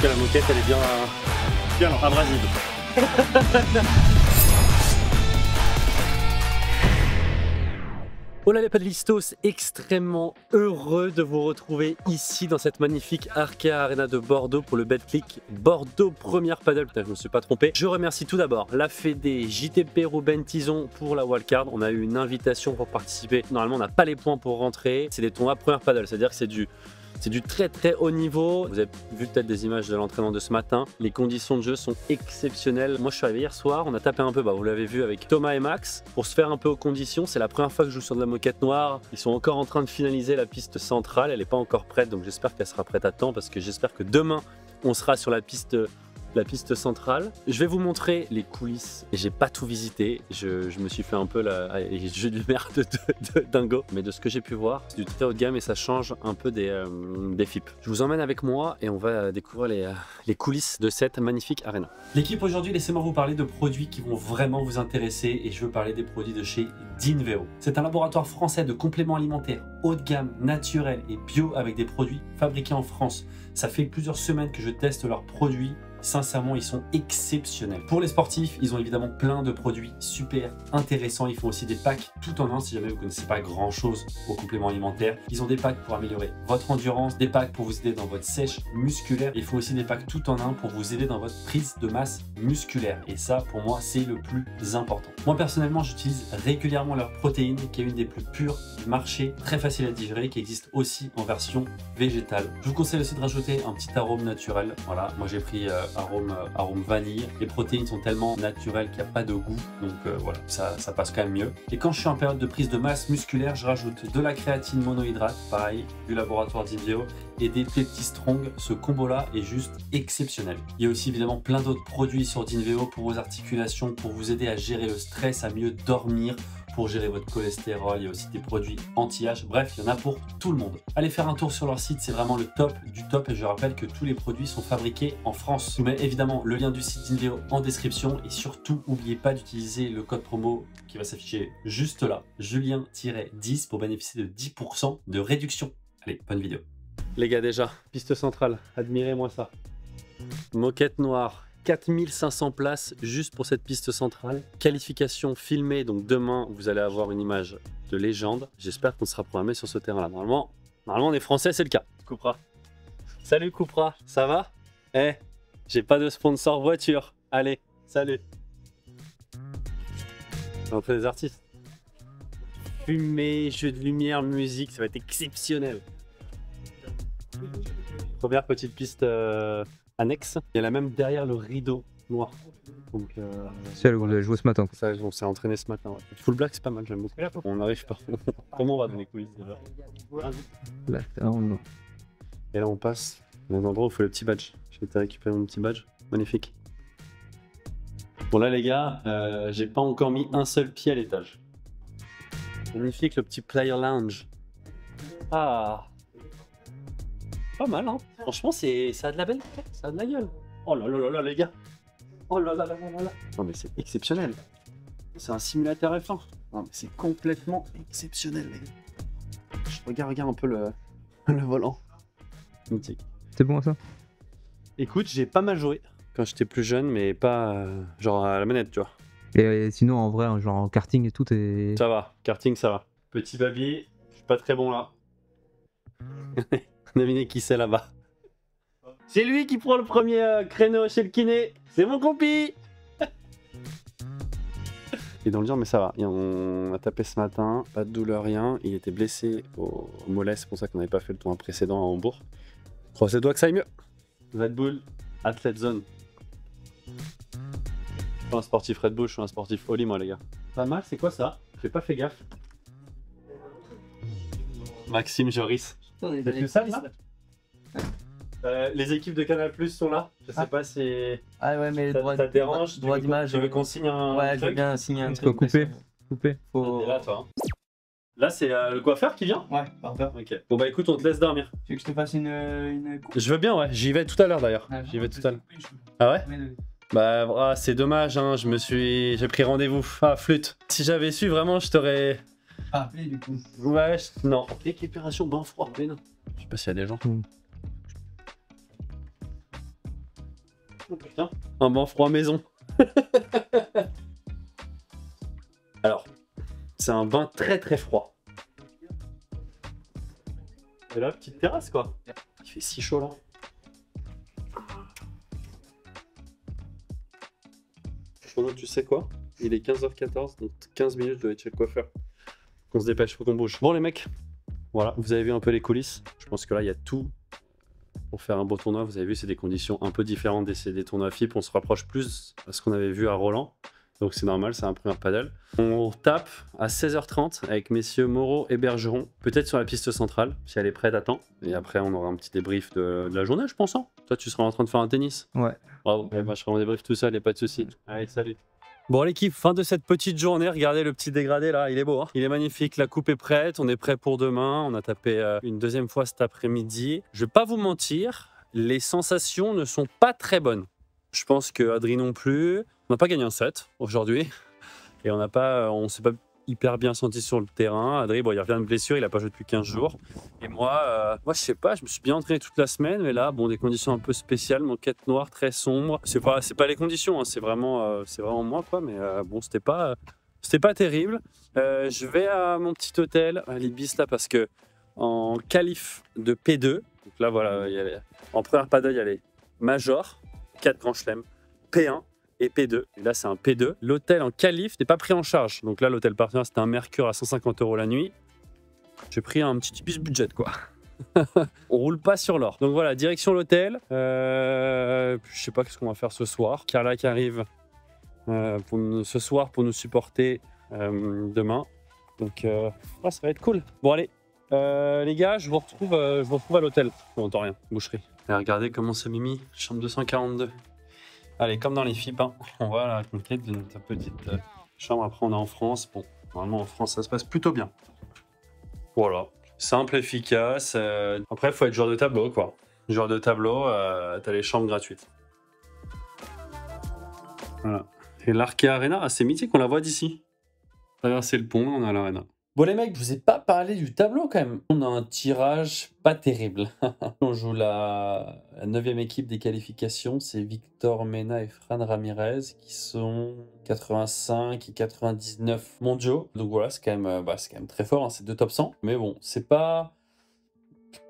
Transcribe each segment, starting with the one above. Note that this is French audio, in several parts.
que la moquette elle est bien abrasive. Oh là les paddlistos, extrêmement heureux de vous retrouver ici dans cette magnifique Arkea Arena de Bordeaux pour le Betclic Bordeaux première paddle. Putain, je me suis pas trompé. Je remercie tout d'abord la Fédé, JTP Rouben Tison pour la wildcard. On a eu une invitation pour participer. Normalement on n'a pas les points pour rentrer. C'est des tournois première paddle, c'est-à-dire que c'est du très très haut niveau. Vous avez vu peut-être des images de l'entraînement de ce matin. Les conditions de jeu sont exceptionnelles. Moi je suis arrivé hier soir, on a tapé un peu, vous l'avez vu avec Thomas et Max, pour se faire un peu aux conditions. C'est la première fois que je joue sur de la moquette noire. Ils sont encore en train de finaliser la piste centrale. Elle n'est pas encore prête, donc j'espère qu'elle sera prête à temps parce que j'espère que demain on sera sur la piste centrale. Je vais vous montrer les coulisses. J'ai pas tout visité. Je me suis fait un peu le jeu de merde de dingo. Mais de ce que j'ai pu voir, c'est du très haut de gamme et ça change un peu des FIP. Je vous emmène avec moi et on va découvrir les coulisses de cette magnifique arena. L'équipe aujourd'hui, laissez-moi vous parler de produits qui vont vraiment vous intéresser et je veux parler des produits de chez Dinveo. C'est un laboratoire français de compléments alimentaires haut de gamme, naturel et bio avec des produits fabriqués en France. Ça fait plusieurs semaines que je teste leurs produits. Sincèrement, ils sont exceptionnels. Pour les sportifs, ils ont évidemment plein de produits super intéressants. Ils font aussi des packs tout en un si jamais vous ne connaissez pas grand chose aux compléments alimentaires. Ils ont des packs pour améliorer votre endurance, des packs pour vous aider dans votre sèche musculaire. Ils font aussi des packs tout en un pour vous aider dans votre prise de masse musculaire. Et ça, pour moi, c'est le plus important. Moi, personnellement, j'utilise régulièrement leur protéine qui est une des plus pures du marché, très facile à digérer, qui existe aussi en version végétale. Je vous conseille aussi de rajouter un petit arôme naturel. Voilà, moi j'ai pris arôme vanille. Les protéines sont tellement naturelles qu'il n'y a pas de goût, donc voilà, ça passe quand même mieux. Et quand je suis en période de prise de masse musculaire, je rajoute de la créatine monohydrate, pareil, du laboratoire Dinveo, et des PeptiStrong. Ce combo là est juste exceptionnel. Il y a aussi évidemment plein d'autres produits sur Dinveo pour vos articulations, pour vous aider à gérer le stress, à mieux dormir, pour gérer votre cholestérol. Il y a aussi des produits anti-âge. Bref, il y en a pour tout le monde. Allez faire un tour sur leur site, c'est vraiment le top du top et je rappelle que tous les produits sont fabriqués en France. Je vous mets évidemment le lien du site Dinveo en description et surtout n'oubliez pas d'utiliser le code promo qui va s'afficher juste là, Julien-10 pour bénéficier de 10% de réduction. Allez, bonne vidéo. Les gars, déjà, piste centrale, admirez-moi ça. Moquette noire. 4500 places juste pour cette piste centrale. Qualification filmée, donc demain vous allez avoir une image de légende. J'espère qu'on sera programmé sur ce terrain-là. Normalement on est français, c'est le cas. Coupra. Salut Coupra, ça va? J'ai pas de sponsor voiture. Allez, salut. L'entrée des artistes. Fumée, jeu de lumière, musique, ça va être exceptionnel. Première petite piste annexe. Il y en a même derrière le rideau noir. Donc, c'est là où vous avez joué ce matin. Ça, on s'est entraîné ce matin. Ouais. Full black, c'est pas mal, j'aime beaucoup. On arrive pas. Comment on va dans les coulisses déjà? Là, non. Et là, on passe dans un endroit où il faut le petit badge. J'ai été récupérer mon petit badge. Magnifique. Bon, là, les gars, j'ai pas encore mis un seul pied à l'étage. Magnifique, le petit player lounge. Ah! Pas mal, hein. Franchement, ça a de la belle tête, ça a de la gueule. Oh là là là là, les gars. Oh là là là là là. Non, mais c'est exceptionnel. C'est un simulateur F1. Non, mais c'est complètement exceptionnel, les gars. Regarde un peu le volant. Mythique. C'est bon ça? Écoute, j'ai pas mal joué quand j'étais plus jeune, mais pas genre à la manette, tu vois. Et sinon, en vrai, genre en karting et tout, et... Ça va, karting, ça va. Petit baby, je suis pas très bon là. Devinez qui c'est là-bas. C'est lui qui prend le premier créneau chez le kiné. C'est mon compi. Et dans le dur, mais ça va. Et on a tapé ce matin, pas de douleur, rien. Il était blessé au mollet, c'est pour ça qu'on n'avait pas fait le tour précédent à Hambourg. Croisez les doigts que ça aille mieux. Red Bull, Athlete Zone. Je suis pas un sportif Red Bull, je suis un sportif Oli, moi, les gars. Pas mal, c'est quoi ça? J'ai pas fait gaffe. Maxime Joris. T'as vu ça là? Les équipes de Canal Plus sont là. Je sais pas si ah ouais, mais ça dérange. Droit d'image. Tu veux qu'on signe un ouais, truc? je veux bien signer un Il truc. faut couper. Faut... T'es là, toi. Hein. Là, c'est le coiffeur qui vient? Ouais, parfait. Ok. Bon, bah écoute, on te laisse dormir. Tu veux que je te fasse une coupe? Je veux bien, ouais. J'y vais tout à l'heure d'ailleurs. Ah, J'y vais tout à l'heure. Ah ouais? Bah, c'est dommage, hein. J'ai pris rendez-vous. Ah, flûte. Si j'avais su, vraiment, je t'aurais. Pas appelé du coup. Ouais, non. Récupération bain froid, mais non. Je sais pas s'il y a des gens. Oh, putain, un bain froid maison. Alors, c'est un bain très très froid. Et là, petite terrasse quoi. Il fait si chaud là. Pendant tu sais quoi? Il est 15h14, donc 15 minutes, je dois être chez le coiffeur. On se dépêche, faut qu'on bouge. Bon les mecs, voilà, vous avez vu un peu les coulisses. Je pense que là, il y a tout pour faire un beau tournoi. Vous avez vu, c'est des conditions un peu différentes des tournois FIP. On se rapproche plus à ce qu'on avait vu à Roland. Donc c'est normal, c'est un premier paddle. On tape à 16h30 avec messieurs Moreau et Bergeron, peut-être sur la piste centrale, si elle est prête à temps. Et après, on aura un petit débrief de la journée, je pense. Hein. Toi, tu seras en train de faire un tennis. Ouais. Bravo. Ouais, bah, je serai en débrief tout seul, il n'y a pas de souci. Allez, salut. Bon l'équipe, fin de cette petite journée, regardez le petit dégradé là, il est beau, hein, il est magnifique, la coupe est prête, on est prêt pour demain, on a tapé une deuxième fois cet après-midi. Je vais pas vous mentir, les sensations ne sont pas très bonnes. Je pense que Adri non plus, on n'a pas gagné un set aujourd'hui et on s'est pas hyper bien senti sur le terrain. Adri, bon, il revient de blessure, il a pas joué depuis 15 jours. Et moi, je sais pas, je me suis bien entraîné toute la semaine, mais là, bon, des conditions un peu spéciales, moquette noire, très sombre. C'est pas les conditions, hein, c'est vraiment moi, quoi. Mais bon, c'était pas terrible. Je vais à mon petit hôtel, à l'Ibis, là, parce que en qualif de P2, donc là, voilà, en première paddle, il y a les majors, 4 grands chelems, P1, et P2. Et là, c'est un P2. L'hôtel en qualif n'est pas pris en charge. Donc là, l'hôtel partenaire, c'était un Mercure à 150 € la nuit. J'ai pris un petit Ibis budget, quoi. On roule pas sur l'or. Donc voilà, direction l'hôtel. Je sais pas ce qu'on va faire ce soir. Carla qui arrive ce soir pour nous supporter demain. Donc ça va être cool. Bon allez, les gars, je vous retrouve à l'hôtel. On n'entend rien, boucherie. Et regardez comment c'est Mimi, chambre 242. Allez, comme dans les FIP, hein, on va à la conquête de notre petite chambre. Après, on est en France. Bon, normalement, en France, ça se passe plutôt bien. Voilà. Simple, efficace. Après, il faut être joueur de tableau, quoi. Joueur de tableau, t'as les chambres gratuites. Voilà. Et l'Arkea Arena, c'est mythique, on la voit d'ici. Traverser le pont, on a l'Arena. Bon les mecs, je vous ai pas parlé du tableau quand même. On a un tirage pas terrible. On joue la 9e équipe des qualifications. C'est Victor Mena et Fran Ramirez qui sont 85 et 99 mondiaux. Donc voilà, c'est quand même très fort, hein, c'est 2 top 100. Mais bon, c'est pas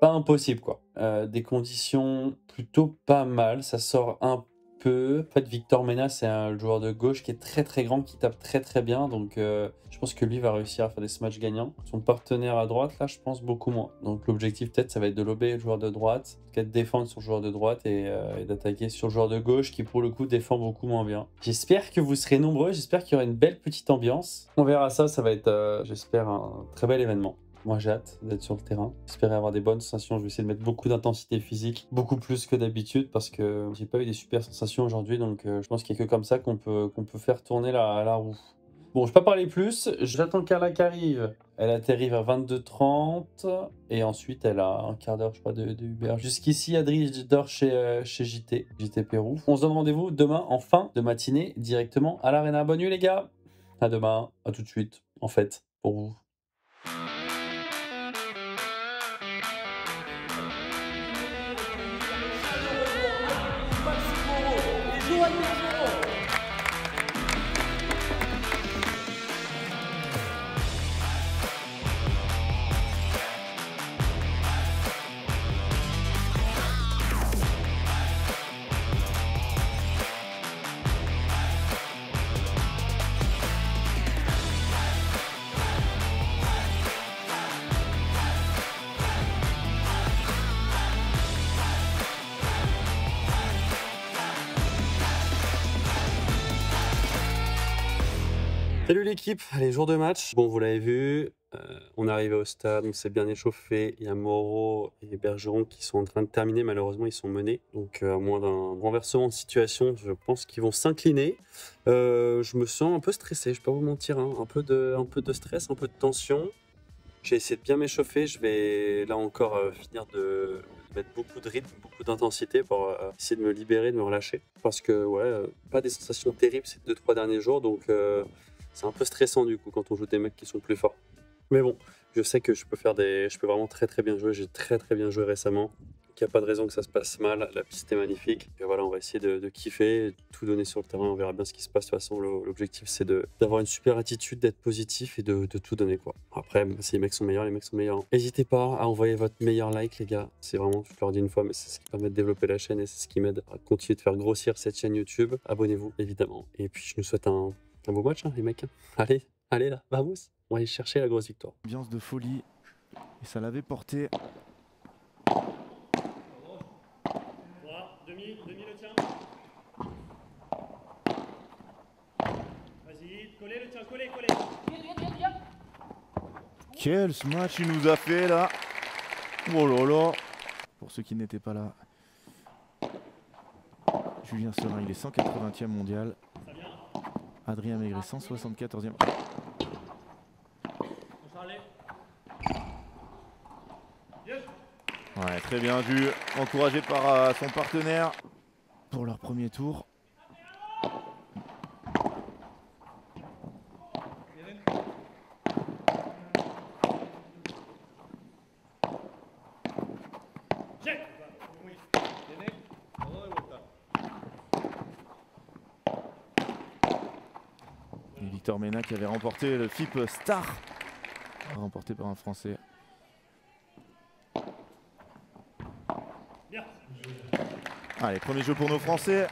impossible quoi. Des conditions plutôt pas mal. Ça sort un peu. En fait, Victor Mena, c'est un joueur de gauche qui est très très grand, qui tape très très bien. Donc, je pense que lui va réussir à faire des smash gagnants. Son partenaire à droite, là, je pense beaucoup moins. Donc, l'objectif, peut-être, ça va être de lober le joueur de droite, de défendre sur le joueur de droite et d'attaquer sur le joueur de gauche qui, pour le coup, défend beaucoup moins bien. J'espère que vous serez nombreux. J'espère qu'il y aura une belle petite ambiance. On verra ça. Ça va être, j'espère, un très bel événement. Moi, j'ai hâte d'être sur le terrain. J'espère avoir des bonnes sensations. Je vais essayer de mettre beaucoup d'intensité physique, beaucoup plus que d'habitude, parce que j'ai pas eu des super sensations aujourd'hui. Donc, je pense qu'il n'y a que comme ça qu'on peut faire tourner la roue. Bon, je ne vais pas parler plus. J'attends Carla qui arrive. Elle atterrit vers 22h30 et ensuite elle a un quart d'heure, je crois, de Uber. Jusqu'ici, Adri dort chez JT Pérou. On se donne rendez-vous demain en fin de matinée directement à l'Arena. Bonne nuit les gars. À demain. À tout de suite. En fait, pour vous. Salut l'équipe, allez, jour de match. Bon, vous l'avez vu, on est arrivé au stade, on s'est bien échauffé. Il y a Moreau et Bergeron qui sont en train de terminer, malheureusement ils sont menés. Donc à moins d'un renversement de situation, je pense qu'ils vont s'incliner. Je me sens un peu stressé, je ne vais pas vous mentir, hein. Un peu de stress, un peu de tension. J'ai essayé de bien m'échauffer, je vais là encore finir de mettre beaucoup de rythme, beaucoup d'intensité pour essayer de me libérer, de me relâcher. Parce que ouais, pas des sensations terribles ces 2-3 derniers jours, donc c'est un peu stressant du coup quand on joue des mecs qui sont plus forts. Mais bon, je sais que je peux vraiment très très bien jouer, j'ai très très bien joué récemment. qu'il n'y a pas de raison que ça se passe mal. La piste est magnifique. Et voilà, on va essayer de kiffer, tout donner sur le terrain. On verra bien ce qui se passe. De toute façon, l'objectif, c'est d'avoir une super attitude, d'être positif et de tout donner, quoi. Après, si les mecs sont meilleurs, les mecs sont meilleurs. N'hésitez pas à envoyer votre meilleur like, les gars. C'est vraiment, je leur dis une fois, mais c'est ce qui permet de développer la chaîne et c'est ce qui m'aide à continuer de faire grossir cette chaîne YouTube. Abonnez-vous, évidemment. Et puis, je nous souhaite un beau match, hein, les mecs. Allez là, vamos. On va aller chercher la grosse victoire. Ambiance de folie. Et ça l'avait porté. Demi le tien. Vas-y, collez le tien, collez. Quel match il nous a fait là. Oh là là. Pour ceux qui n'étaient pas là, Julien Serin, il est 180e mondial. Adrien Maigret, 174e. Ouais, très bien vu, encouragé par son partenaire pour leur premier tour. Et Victor Mena qui avait remporté le FIP Star, remporté par un Français. Allez, premier jeu pour nos Français.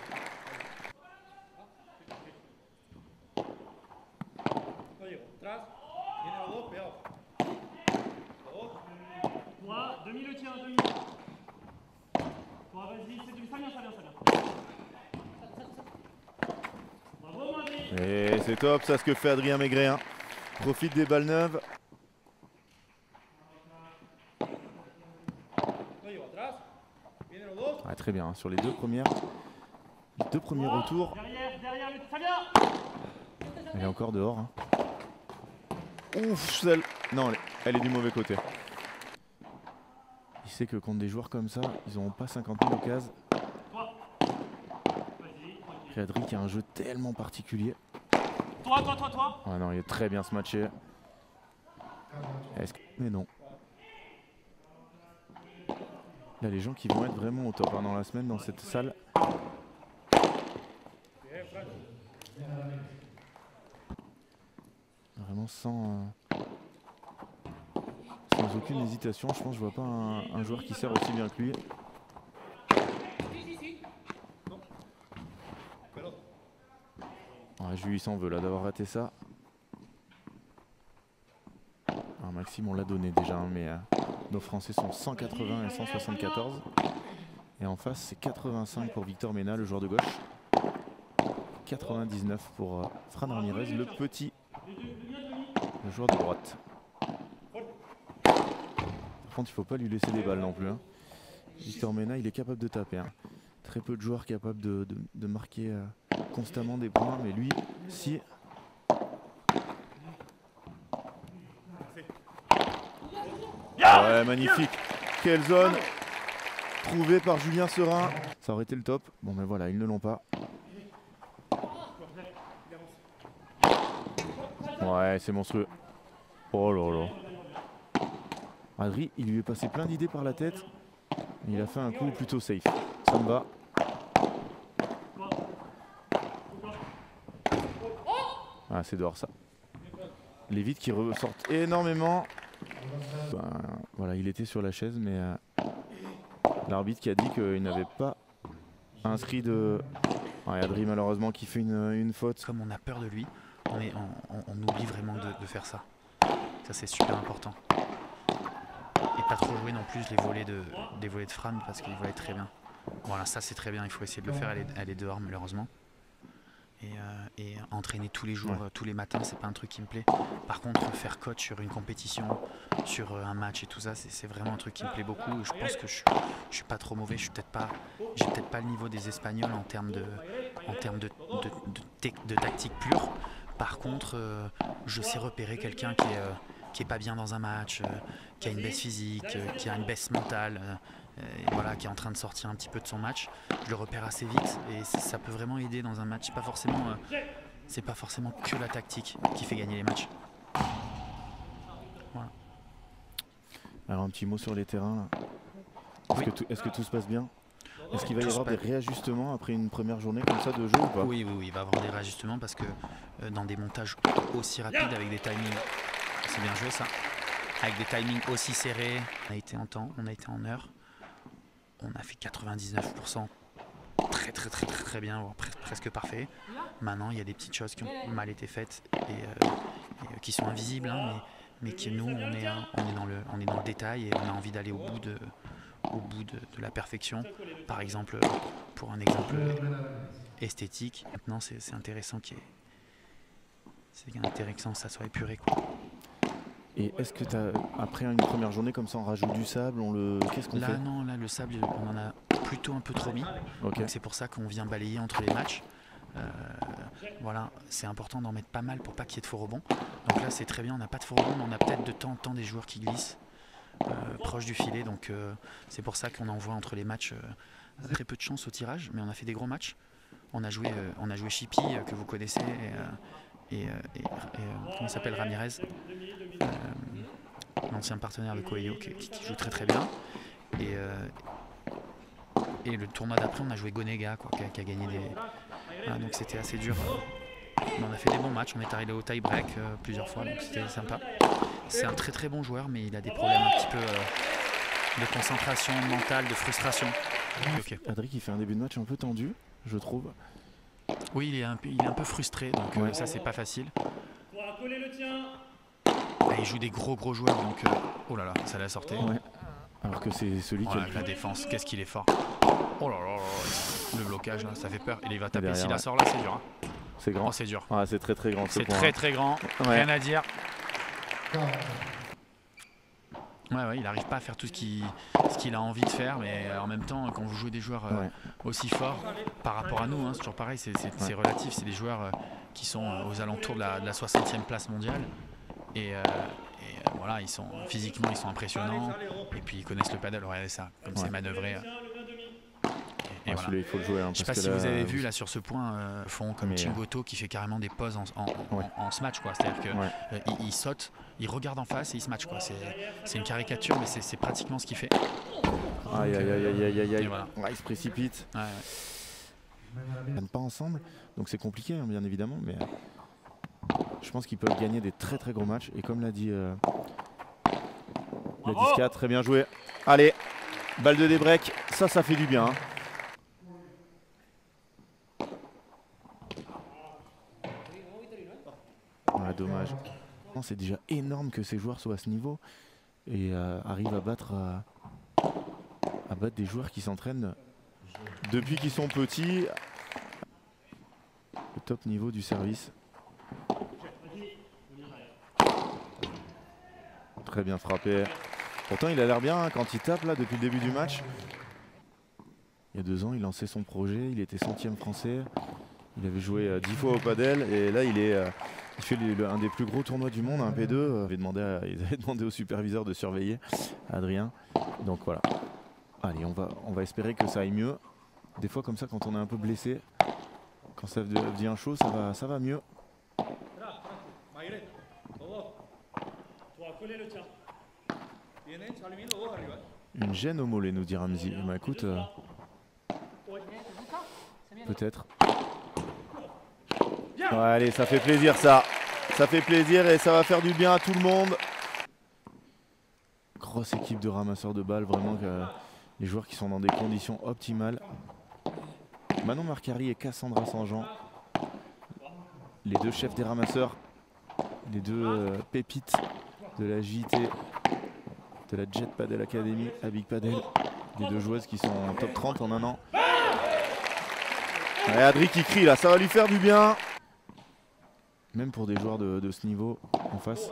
Demi le tien, demi. Vas-y, c'est du ça vient. Bravo, Madrid. Et c'est top ça ce que fait Adrien Maigret. Hein. Profite des balles neuves. Ah, très bien, hein, sur les deux premiers retours. Derrière, ça vient. Elle est encore dehors. Hein. Ouf, celle. Non, elle est du mauvais côté. Il sait que contre des joueurs comme ça, ils n'auront pas 50 000 occasions. Et Adrien qui a un jeu tellement particulier. Toi. Ah non, il est très bien ce matché. Mais non. Là, les gens qui vont être vraiment au top hein, dans la semaine dans cette salle. Vraiment sans aucune hésitation. Je pense que je vois pas un joueur qui sert aussi bien que lui. Ouais, Jules il s'en veut là d'avoir raté ça. Maxime on l'a donné déjà hein, mais nos Français sont 180 et 174. Et en face c'est 85 pour Victor Mena, le joueur de gauche. 99 pour Fran Ramirez, le petit, le joueur de droite. Par contre il faut pas lui laisser des balles non plus. Hein. Victor Mena il est capable de taper. Hein. Très peu de joueurs capables de marquer constamment des points, mais lui, si. Ouais, magnifique. Quelle zone trouvée par Julien Serin. Ça aurait été le top. Bon, mais voilà, ils ne l'ont pas. Ouais, c'est monstrueux. Oh là là. Adri, il lui est passé plein d'idées par la tête. Il a fait un coup plutôt safe. Ça me va. Ah, c'est dehors ça. Les vides qui ressortent énormément. Ben, voilà, il était sur la chaise, mais l'arbitre qui a dit qu'il n'avait pas inscrit de. Ouais, Adri malheureusement qui fait une faute. Comme on a peur de lui, on oublie vraiment de faire ça. Ça c'est super important. Et pas trop jouer non plus des volets de Fran parce qu'il volait très bien. Voilà, ça c'est très bien, il faut essayer de le faire, elle est dehors malheureusement. Et entraîner tous les jours, ouais. Tous les matins, c'est pas un truc qui me plaît. Par contre, faire coach sur une compétition, sur un match et tout ça, c'est vraiment un truc qui me plaît beaucoup. Et je pense que je suis pas trop mauvais, j'ai peut-être pas le niveau des Espagnols en termes de tactique pure. Par contre, je sais repérer quelqu'un qui est pas bien dans un match, qui a une baisse physique, qui a une baisse mentale. Et voilà, qui est en train de sortir un petit peu de son match, je le repère assez vite et ça peut vraiment aider dans un match. C'est pas forcément que la tactique qui fait gagner les matchs. Voilà. Alors un petit mot sur les terrains là. Est-ce que tout se passe bien? Est-ce qu'il va y Tout se avoir des passe- réajustements après une première journée comme ça de jeu ou pas? Oui, il va y avoir des réajustements parce que dans des montages aussi rapides avec des timings, c'est bien joué ça, avec des timings aussi serrés, on a été en temps, on a été en heure, on a fait 99%, très bien, voire presque parfait. Maintenant, il y a des petites choses qui ont mal été faites et qui sont invisibles, hein, mais que nous, on est dans le détail et on a envie d'aller au bout de la perfection. Par exemple, pour un exemple esthétique, maintenant c'est intéressant que ça soit épuré, quoi. Et est-ce que après une première journée comme ça, on rajoute du sable, qu'est-ce qu'on fait? Là, le sable, on en a plutôt un peu trop mis. Ok. Donc c'est pour ça qu'on vient balayer entre les matchs. Voilà, c'est important d'en mettre pas mal pour pas qu'il y ait de faux rebonds. Donc là, c'est très bien, on n'a pas de faux rebonds, mais on a peut-être de temps en temps des joueurs qui glissent proche du filet. Donc c'est pour ça qu'on envoie entre les matchs très peu de chance au tirage, mais on a fait des gros matchs. On a joué Chippy, que vous connaissez, et comment il s'appelle, Ramirez, l'ancien partenaire de Coelho, qui joue très bien. Et le tournoi d'après, on a joué Gonega, quoi, qui a gagné des... Voilà, donc c'était assez dur. Mais on a fait des bons matchs, on est arrivé au tie-break plusieurs fois, donc c'était sympa. C'est un très bon joueur, mais il a des problèmes un petit peu de concentration mentale, de frustration. Okay. Adri qui fait un début de match un peu tendu, je trouve. Oui, il est un peu frustré, donc ça c'est pas facile. Et il joue des gros joueurs, donc oh là là, ça l'a sorti. Ouais. Alors que c'est celui qui a la défense, qu'est-ce qu'il est fort. Oh là là, le blocage là, ça fait peur. Et il va taper, derrière, s'il la sort là, c'est dur. Hein. C'est grand. Oh, c'est dur. Ouais, c'est très grand. C'est point, très grand, Ouais. rien à dire. Ouais, il n'arrive pas à faire tout ce qu'il a envie de faire, mais en même temps, quand vous jouez des joueurs aussi forts par rapport à nous, hein, c'est toujours pareil, c'est relatif, c'est des joueurs qui sont aux alentours de la 60e place mondiale. Et voilà, physiquement ils sont impressionnants, et puis ils connaissent le paddle, regardez ça, comme c'est manœuvré. Et voilà. Celui-là, il faut le jouer. Hein, je sais pas si vous avez vu là sur ce point, font comme Chingoto qui fait carrément des pauses en smash, quoi. C'est-à-dire qu'il saute, il regarde en face et il se match, quoi. C'est une caricature, mais c'est pratiquement ce qu'il fait. Aïe. Voilà. Il se précipite. Ouais. Ils viennent pas ensemble, donc c'est compliqué, hein, bien évidemment, mais je pense qu'ils peuvent gagner des très gros matchs. Et comme l'a dit Diska, très bien joué. Allez, balle de débreak, ça fait du bien. Hein. Ouais, dommage. C'est déjà énorme que ces joueurs soient à ce niveau et arrivent à battre des joueurs qui s'entraînent depuis qu'ils sont petits. Le top niveau du service. Très bien frappé. Pourtant il a l'air bien, hein, quand il tape là depuis le début du match. Il y a 2 ans il lançait son projet, il était 100e français. Il avait joué 10 fois au padel et là il fait un des plus gros tournois du monde, un P2. Ils avaient demandé au superviseur de surveiller Adrien. Donc voilà. Allez, on va espérer que ça aille mieux. Des fois comme ça, quand on est un peu blessé, quand ça devient chaud, ça va mieux. Une gêne au mollet, nous dit Ramzi. Bah écoute, peut-être. Ouais, allez, ça fait plaisir ça. Ça fait plaisir et ça va faire du bien à tout le monde. Grosse équipe de ramasseurs de balles, vraiment les joueurs qui sont dans des conditions optimales. Manon Marcari et Cassandra Saint-Jean, les 2 chefs des ramasseurs, les 2 pépites de la JT, de la Jet Padel Academy à Big Padel, les 2 joueuses qui sont en top 30 en un an. Et Adri qui crie là, ça va lui faire du bien. Même pour des joueurs de ce niveau en face.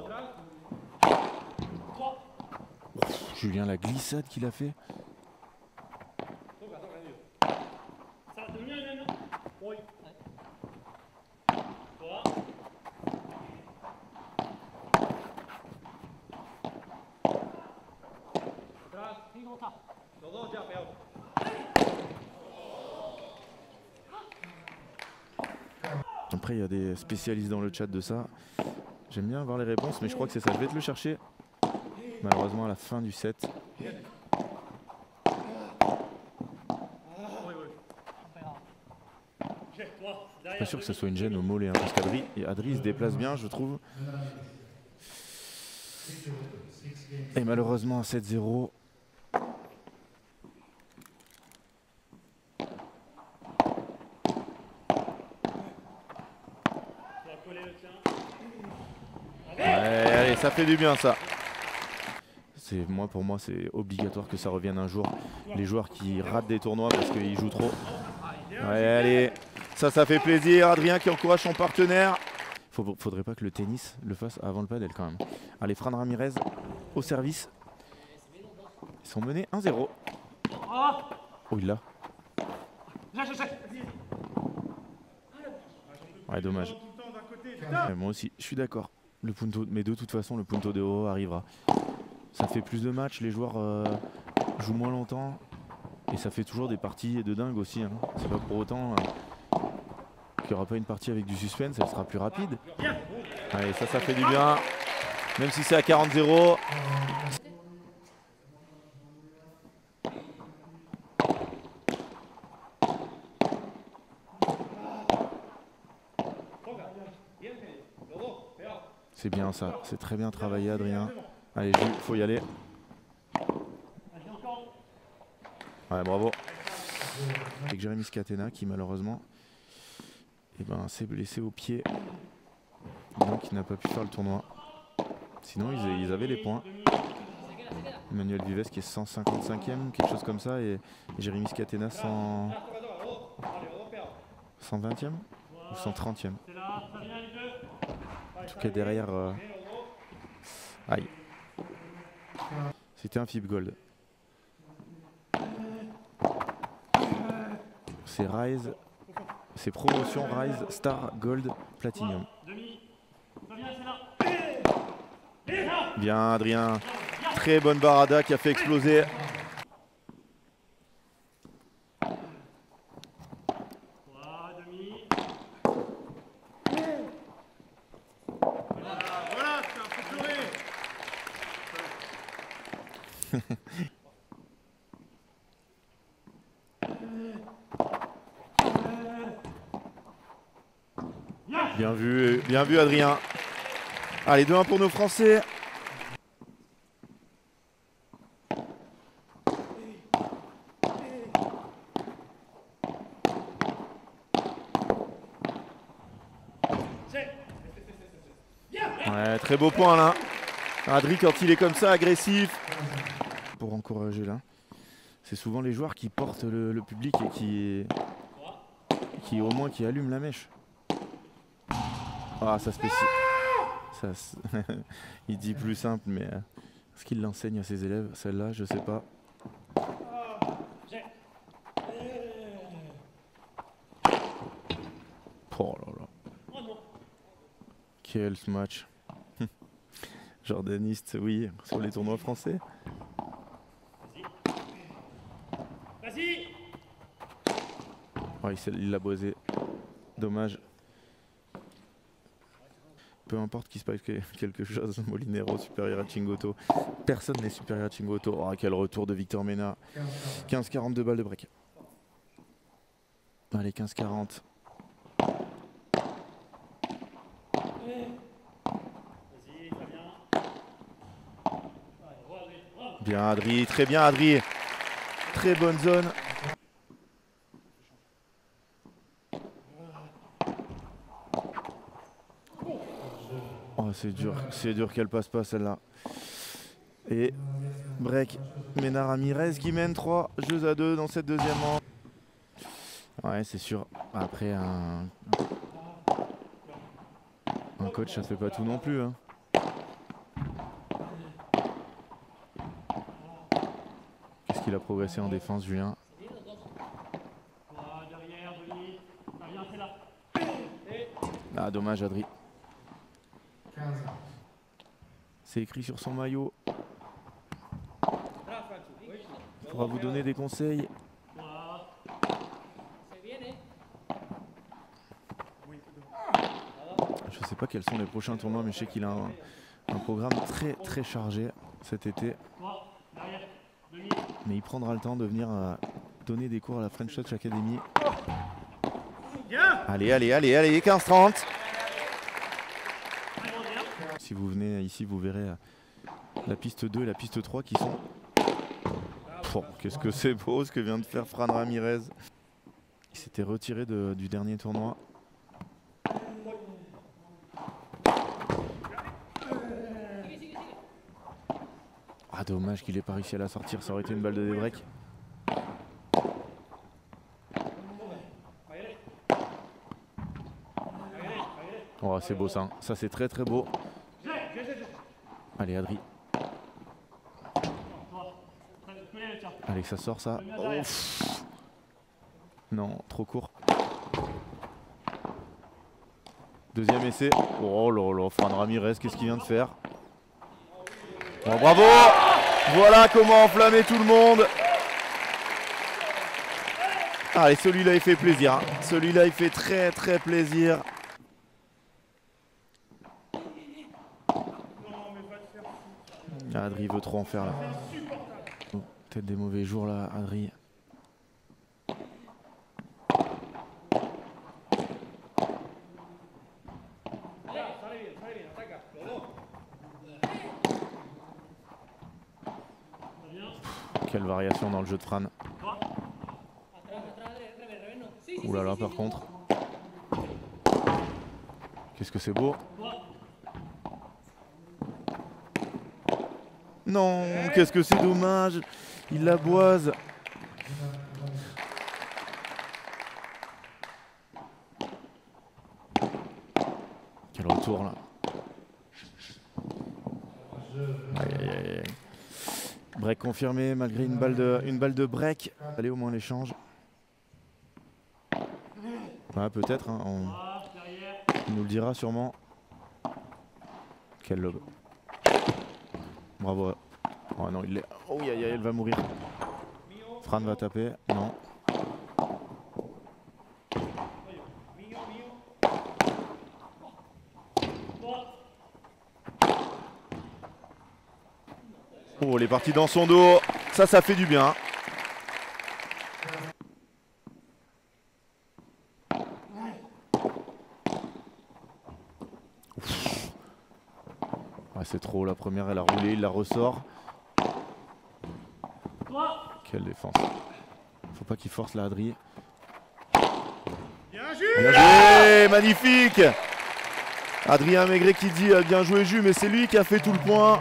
Julien, la glissade qu'il a fait. Après, il y a des spécialistes dans le chat de ça. J'aime bien avoir les réponses, mais je crois que c'est ça. Je vais te le chercher. Malheureusement, à la fin du set. Pas sûr que ce soit une gêne au mollet, hein, parce qu'Adri se déplace bien, je trouve. Et malheureusement, à 7-0. Allez, ça fait du bien ça. Pour moi, c'est obligatoire que ça revienne un jour. Les joueurs qui ratent des tournois parce qu'ils jouent trop. Ouais, allez, ça fait plaisir. Adrien qui encourage son partenaire. Faudrait pas que le tennis le fasse avant le padel quand même. Allez, Fran Ramirez au service. Ils sont menés 1-0. Oh, il l'a. Ouais, dommage. Ouais, moi aussi, je suis d'accord. Mais de toute façon, le punto de haut arrivera. Ça fait plus de matchs, les joueurs jouent moins longtemps. Et ça fait toujours des parties de dingue aussi. Hein. C'est pas pour autant qu'il n'y aura pas une partie avec du suspense, elle sera plus rapide. Allez, ça fait du bien. Même si c'est à 40-0. C'est bien ça, c'est très bien travaillé Adrien. Allez Jules, faut y aller. Ouais, bravo. Avec Jérémy Scatena qui malheureusement s'est blessé au pied. Donc il n'a pas pu faire le tournoi. Sinon ils avaient les points. Emmanuel Vives qui est 155e, quelque chose comme ça. Et Jérémy Scatena 120e ou 130e. En tout cas derrière... Aïe. C'était un FIB Gold. C'est Rise. C'est promotion Rise Star Gold Platinum. Bien Adrien. Très bonne barada qui a fait exploser. Bien vu Adrien. Allez, 2-1 pour nos Français. Ouais, très beau point là. Adrien quand il est comme ça, agressif. Pour encourager là. C'est souvent les joueurs qui portent le public et qui au moins qui allument la mèche. Ah, ça spécifie. Il dit plus simple, mais est-ce qu'il l'enseigne à ses élèves? Celle-là, je sais pas. Oh là là. Quel match. Jordaniste, oui, sur les tournois français. Vas-y. Ouais, il l'a boisé. Dommage. Peu importe qu'il se passe quelque chose, Molinero supérieur à Chingoto. Personne n'est supérieur à Chingoto. Oh, quel retour de Victor Mena. 15-42 balles de break. Allez, 15-40. Bien Adri, très bien Adri. Très bonne zone. Oh, c'est dur qu'elle passe pas celle-là. Et break, Mena Ramirez qui mène 3-2 dans cette deuxième manche. Ouais, c'est sûr. Après, un coach, ça fait pas tout non plus. Hein. Qu'est-ce qu'il a progressé en défense, Julien? Ah, dommage, Adri. C'est écrit sur son maillot. Il pourra vous donner des conseils. Je ne sais pas quels sont les prochains tournois, mais je sais qu'il a un programme très chargé cet été. Mais il prendra le temps de venir donner des cours à la French Touch Academy. Allez, allez, allez, allez, 15-30. Si vous venez ici, vous verrez la piste 2 et la piste 3 qui sont... Oh, qu'est-ce que c'est beau ce que vient de faire Fran Ramirez. Il s'était retiré du dernier tournoi. Ah, dommage qu'il n'ait pas réussi à la sortir, ça aurait été une balle de débreak. Oh, c'est beau ça, ça c'est très très beau. Allez Adri. Allez, ça sort ça. Oh. Non, trop court. Deuxième essai. Oh là là, Fran Ramirez, qu'est-ce qu'il vient de faire? Oh, bravo! Voilà comment enflammer tout le monde. Allez, celui-là il fait plaisir. Hein. Celui-là il fait très très plaisir. Adri veut trop en faire là. Oh, peut-être des mauvais jours là, Adri. Quelle variation dans le jeu de Fran. Ouh là là, par contre. Qu'est-ce que c'est beau. Non, qu'est-ce que c'est dommage. Il la boise. Quel retour là. Aïe aïe aïe. Break confirmé malgré une balle de break. Allez, au moins l'échange. Ouais, peut-être, hein, on nous le dira sûrement. Quel lob. Bravo. Oh non, il est... Oh aïe aïe, elle va mourir. Fran va taper. Non. Oh, elle est partie dans son dos. Ça fait du bien. Ah, c'est trop, la première elle a roulé, il la ressort. Quelle défense. Faut pas qu'il force là, Adri. Bien joué, magnifique. Adrien Maigret qui dit bien joué Jus, mais c'est lui qui a fait tout le point.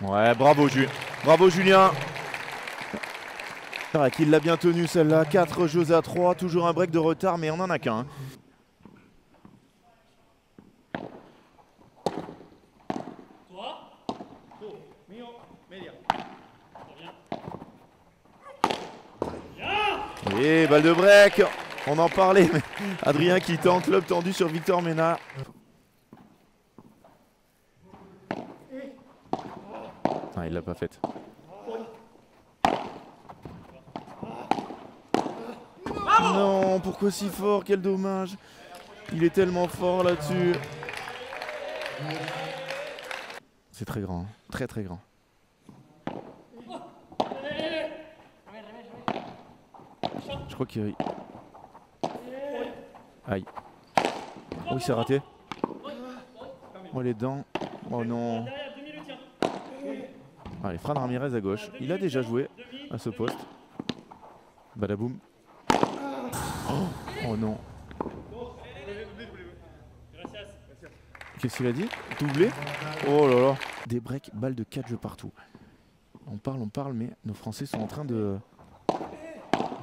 Ouais, bravo Jus. Bravo Julien. Qu'il l'a bien tenu celle-là. 4 jeux à 3, toujours un break de retard, mais on n'en a qu'un. Et balle de break. On en parlait, mais Adrien qui tente, lob tendu sur Victor Mena. Ah, il l'a pas faite. Non, pourquoi si fort? Quel dommage. Il est tellement fort là-dessus. C'est très grand, hein. Très très grand. Je crois qu'il... Aïe. Oh, il s'est raté. Oh, les dents. Oh non. Allez, Fran Ramirez à gauche. Il a déjà joué à ce poste. Badaboum. Oh non. Qu'est-ce qu'il a dit? Doublé? Oh là là. Des breaks, balles de 4 jeux partout. On parle, mais nos Français sont en train de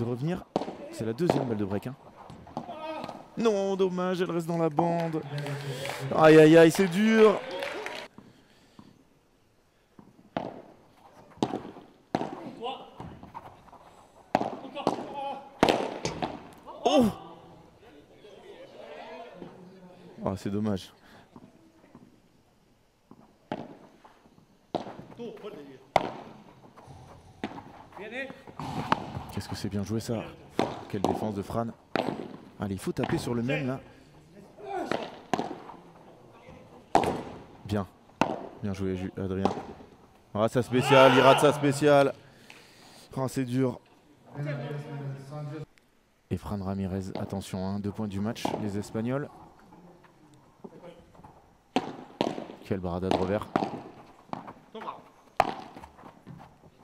revenir. C'est la deuxième balle de break. Hein. Non, dommage, elle reste dans la bande. Aïe aïe aïe, c'est dur. Oh! Oh, c'est dommage. Qu'est-ce que c'est bien joué ça. Quelle défense de Fran. Allez, il faut taper sur le même là. Bien. Bien joué, Adrien. Ah, sa spéciale, il rate sa spéciale. Oh, c'est dur. Et Fran Ramirez, attention, hein, 2 points du match, les Espagnols. Quel barada de revers. Il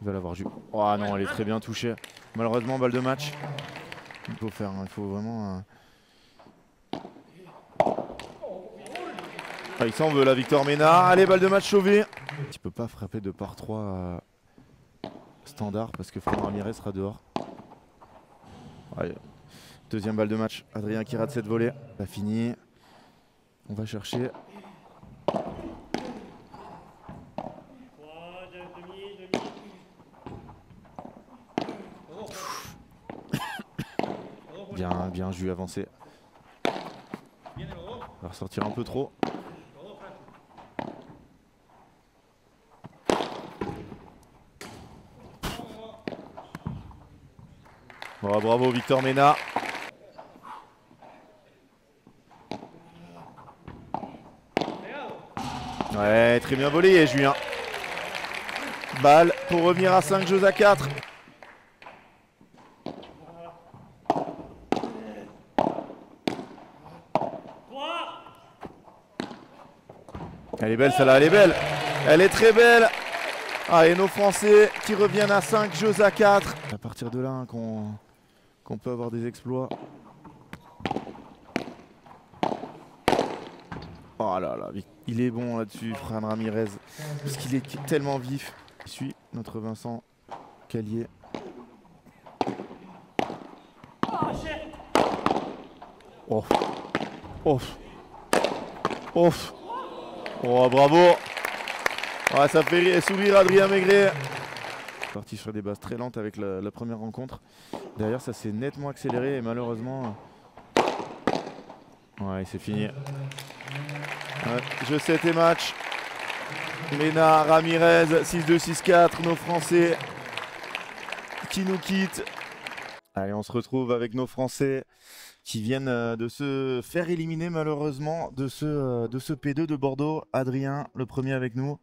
va l'avoir, Jules. Oh non, elle est très bien touchée. Malheureusement, balle de match. Il faut faire, il faut vraiment... Ah, il s'en veut là, Victor Ménard. Allez, balle de match sauvée. Tu peux pas frapper de par 3 standard parce que Fran Ramirez sera dehors. Allez. Deuxième balle de match. Adrien qui rate cette volée. Ça finit. On va chercher. Bien, Jules avancé. Il va ressortir un peu trop. Oh, bravo Victor Ménard. Ouais, très bien volé Julien. Balle pour revenir à 5 jeux à 4. Elle est belle celle-là, elle est belle. Elle est très belle. Ah, et nos Français qui reviennent à 5 jeux à 4. À partir de là hein, qu'on peut avoir des exploits. Oh là là, il est bon là-dessus, Fran Ramirez. Parce qu'il est tellement vif. Il suit notre Vincent Calier. Oh. Oh. Oh. Oh, bravo. Ouais, ça fait sourire Adrien Maigret. Parti sur des bases très lentes avec la première rencontre. Derrière, ça s'est nettement accéléré et malheureusement... Ouais, c'est fini. Ouais, jeu 7 et match. Ménard, Ramirez, 6-2, 6-4. Nos Français qui nous quittent. Allez, on se retrouve avec nos Français qui viennent de se faire éliminer malheureusement de ce P2 de Bordeaux. Adrien, le premier avec nous.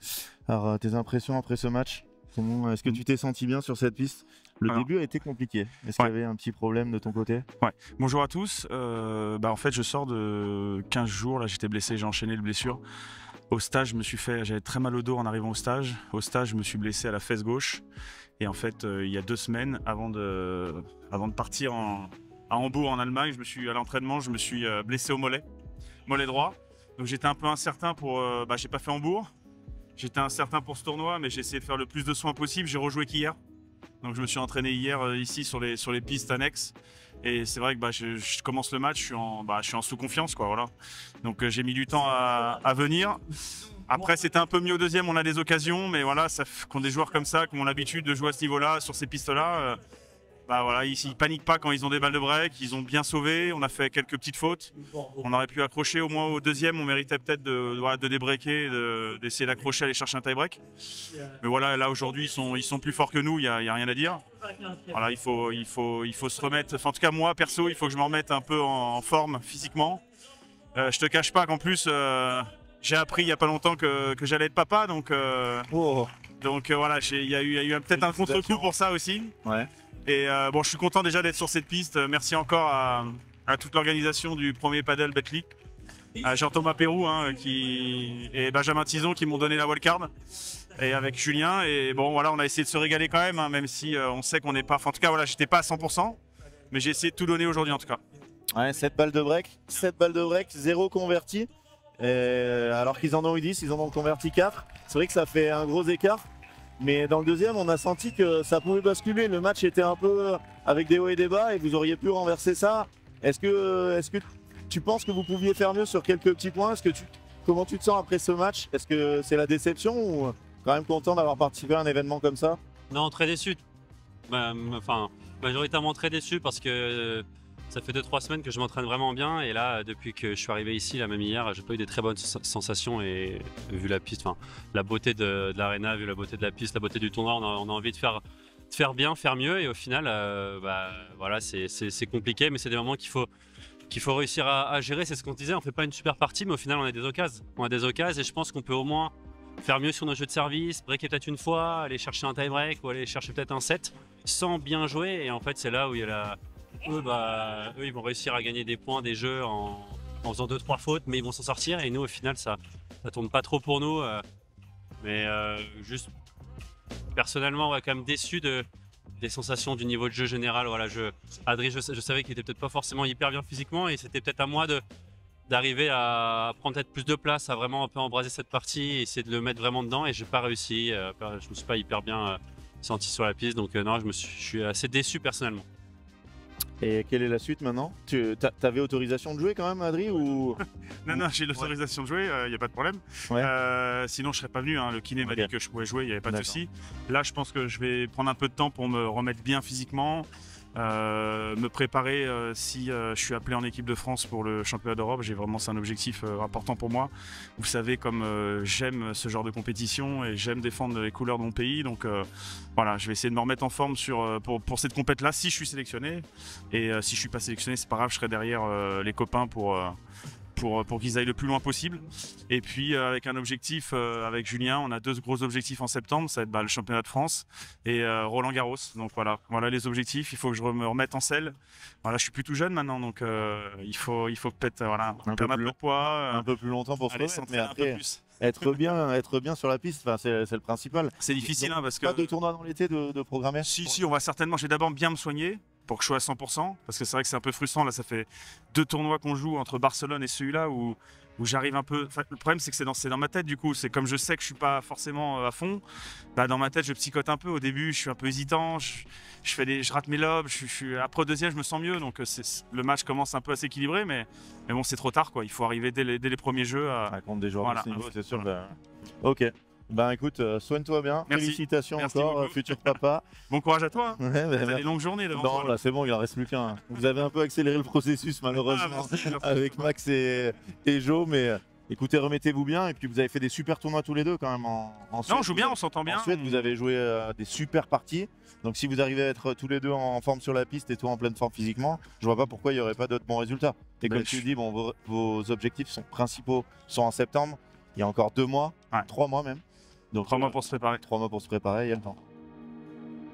Alors, tes impressions après ce match? Est-ce que tu t'es senti bien sur cette piste? Le début a été compliqué. Est-ce qu'il y avait un petit problème de ton côté? Ouais. Bonjour à tous. En fait, je sors de 15 jours. Là, j'étais blessé, j'ai enchaîné les blessures. Au stage, j'avais très mal au dos en arrivant au stage. Au stage, je me suis blessé à la fesse gauche. Et en fait, il y a 2 semaines, avant de partir à Hambourg en Allemagne, à l'entraînement, je me suis blessé au mollet droit. Donc j'étais un peu incertain pour... j'ai pas fait Hambourg. J'étais incertain pour ce tournoi, mais j'ai essayé de faire le plus de soins possible. J'ai rejoué qu'hier. Donc je me suis entraîné hier ici sur les pistes annexes. Et c'est vrai que je commence le match, je suis en sous-confiance, quoi, voilà. Donc j'ai mis du temps à venir. Après, c'était un peu mieux au deuxième, on a des occasions, mais voilà, quand des joueurs comme ça, qui ont l'habitude de jouer à ce niveau-là, sur ces pistes-là, voilà, ils paniquent pas quand ils ont des balles de break, ils ont bien sauvé, on a fait quelques petites fautes. On aurait pu accrocher au moins au deuxième, on méritait peut-être de débreaker, d'essayer d'accrocher, aller chercher un tie-break. Mais voilà, là aujourd'hui, ils sont plus forts que nous, il n'y a rien à dire. Voilà, il faut se remettre, enfin, en tout cas moi, perso, il faut que je me remette un peu en forme physiquement. Je te cache pas qu'en plus, j'ai appris il n'y a pas longtemps que j'allais être papa, donc voilà, il y a eu peut-être un contre-coup pour ça aussi. Ouais. Et je suis content déjà d'être sur cette piste. Merci encore à toute l'organisation du premier Padel Betclic, à Jean-Thomas Pérou et Benjamin Tison qui m'ont donné la wildcard, et avec Julien. Et bon, voilà, on a essayé de se régaler quand même, même si on sait qu'on n'est pas... Enfin, en tout cas, voilà, j'étais pas à 100%, mais j'ai essayé de tout donner aujourd'hui en tout cas. Ouais, 7 balles de break, 0 converti. Alors qu'ils en ont eu 10, ils en ont converti 4. C'est vrai que ça fait un gros écart. Mais dans le deuxième, on a senti que ça pouvait basculer. Le match était un peu avec des hauts et des bas et vous auriez pu renverser ça. Est-ce que tu penses que vous pouviez faire mieux sur quelques petits points? Comment tu te sens après ce match? Est-ce que c'est la déception ou quand même content d'avoir participé à un événement comme ça? Non, très déçu. Majoritairement très déçu parce que ça fait 2-3 semaines que je m'entraîne vraiment bien et là, depuis que je suis arrivé ici, même hier, j'ai pas eu des très bonnes sensations et vu la piste, la beauté de l'aréna, vu la beauté de la piste, la beauté du tournoi, on a envie de faire bien, faire mieux et au final, voilà, c'est compliqué, mais c'est des moments qu'il faut réussir à gérer. C'est ce qu'on disait, on fait pas une super partie, mais au final, on a des occasions. On a des occasions et je pense qu'on peut au moins faire mieux sur nos jeux de service, breaker peut-être une fois, aller chercher un tie break ou aller chercher peut-être un set sans bien jouer. Et en fait, c'est là où il y a eux, ils vont réussir à gagner des points, des jeux en faisant 2-3 fautes, mais ils vont s'en sortir. Et nous, au final, ça tourne pas trop pour nous. Mais juste personnellement, quand même déçu des sensations du niveau de jeu général. Voilà, Adri, je savais qu'il était peut-être pas forcément hyper bien physiquement et c'était peut-être à moi d'arriver à prendre peut-être plus de place, à vraiment un peu embraser cette partie et essayer de le mettre vraiment dedans. Et j'ai pas réussi. Je me suis pas hyper bien senti sur la piste. Donc non, je suis assez déçu personnellement. Et quelle est la suite maintenant? T'avais autorisation de jouer quand même, Adri, ou... Non, j'ai l'autorisation de jouer, il n'y a pas de problème. Ouais. Sinon, je serais pas venu. Hein. Le kiné m'a dit que je pouvais jouer, il n'y avait pas de souci. Là, je pense que je vais prendre un peu de temps pour me remettre bien physiquement, me préparer si je suis appelé en équipe de France pour le championnat d'Europe. C'est un objectif important pour moi. Vous savez, comme j'aime ce genre de compétition et j'aime défendre les couleurs de mon pays. Donc voilà, je vais essayer de me remettre en forme pour cette compète-là si je suis sélectionné. Et si je suis pas sélectionné, c'est pas grave, je serai derrière les copains pour qu'ils aillent le plus loin possible. Et puis avec un objectif, avec Julien, on a 2 gros objectifs en septembre, ça va être le championnat de France et Roland Garros. Donc voilà les objectifs, il faut que je me remette en selle. Voilà, je suis plus tout jeune maintenant, donc il faut peut-être perdre un peu de poids. Un peu plus longtemps pour se remettre, mais un peu après, plus. être bien sur la piste, c'est le principal. C'est difficile parce que... Pas de tournoi dans l'été de programmer? Si, on va certainement, je vais d'abord bien me soigner pour que je sois à 100%, parce que c'est vrai que c'est un peu frustrant, là ça fait 2 tournois qu'on joue entre Barcelone et celui-là où j'arrive un peu... Enfin, le problème c'est que c'est dans ma tête du coup, c'est comme je sais que je suis pas forcément à fond, dans ma tête je psychote un peu, au début je suis un peu hésitant, je rate mes lobes, après au deuxième je me sens mieux, donc le match commence un peu à s'équilibrer, mais bon c'est trop tard quoi, il faut arriver dès les premiers jeux à... contre des joueurs de ce niveau, c'est sûr. Ok. Ben écoute, soigne-toi bien. Merci. Félicitations Merci encore, beaucoup. Futur papa. Bon courage à toi. T'as des longues journées devant toi. toi. Là c'est bon, il en reste plus qu'un. Vous avez un peu accéléré le processus malheureusement avec Max et Jo, mais écoutez, remettez-vous bien. Et puis vous avez fait des super tournois tous les deux quand même en Suède. Non, on joue bien, on s'entend bien. En Suède, vous avez joué des super parties. Donc si vous arrivez à être tous les deux en forme sur la piste et toi en pleine forme physiquement, je vois pas pourquoi il n'y aurait pas d'autres bons résultats. Et comme tu dis, bon, vos objectifs principaux sont en septembre. Il y a encore 2 mois, 3 mois même. Donc 3 mois pour se préparer. 3 mois pour se préparer, il y a le temps.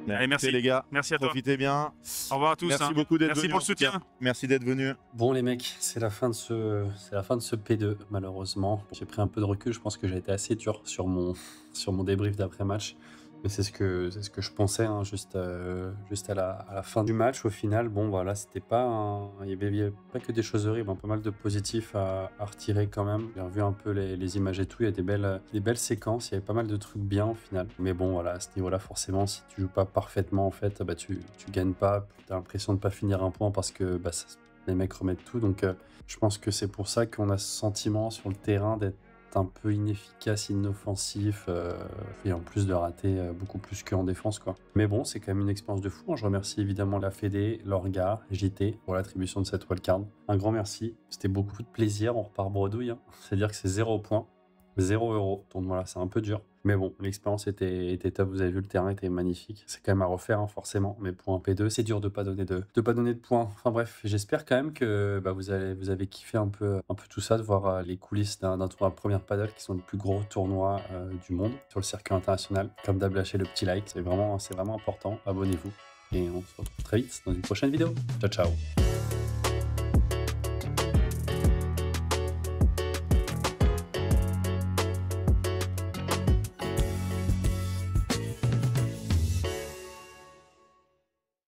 Allez, merci les gars. Merci à toi. Profitez bien. Au revoir à tous. Merci beaucoup d'être venus. Merci pour le soutien. Merci d'être venus. Bon les mecs, c'est la fin de ce P2 malheureusement. J'ai pris un peu de recul, je pense que j'ai été assez dur sur mon débrief d'après-match. Mais c'est ce que je pensais juste à la fin du match. Au final, bon voilà, c'était pas il y avait pas que des choses horribles, pas mal de positifs à retirer quand même. J'ai revu un peu les images et tout, il y a des belles séquences, il y avait pas mal de trucs bien au final. Mais bon voilà, à ce niveau-là, forcément, si tu joues pas parfaitement en fait, tu gagnes pas, tu as l'impression de pas finir un point parce que les mecs remettent tout. Donc je pense que c'est pour ça qu'on a ce sentiment sur le terrain d'être un peu inefficace, inoffensif et en plus de rater beaucoup plus qu'en défense quoi. Mais bon, c'est quand même une expérience de fou. Je remercie évidemment la Fédé, l'Orga, JT pour l'attribution de cette wildcard. Un grand merci, c'était beaucoup de plaisir, on repart bredouille. C'est-à-dire que c'est 0 points, 0 €. Donc voilà, c'est un peu dur. Mais bon, l'expérience était top, vous avez vu, le terrain était magnifique. C'est quand même à refaire forcément, mais pour un P2, c'est dur de pas donner de points. Enfin bref, j'espère quand même que vous avez kiffé un peu tout ça, de voir les coulisses d'un tournoi première paddle qui sont les plus gros tournois du monde sur le circuit international. Comme d'hab, lâchez le petit like, c'est vraiment important. Abonnez-vous et on se retrouve très vite dans une prochaine vidéo. Ciao ciao.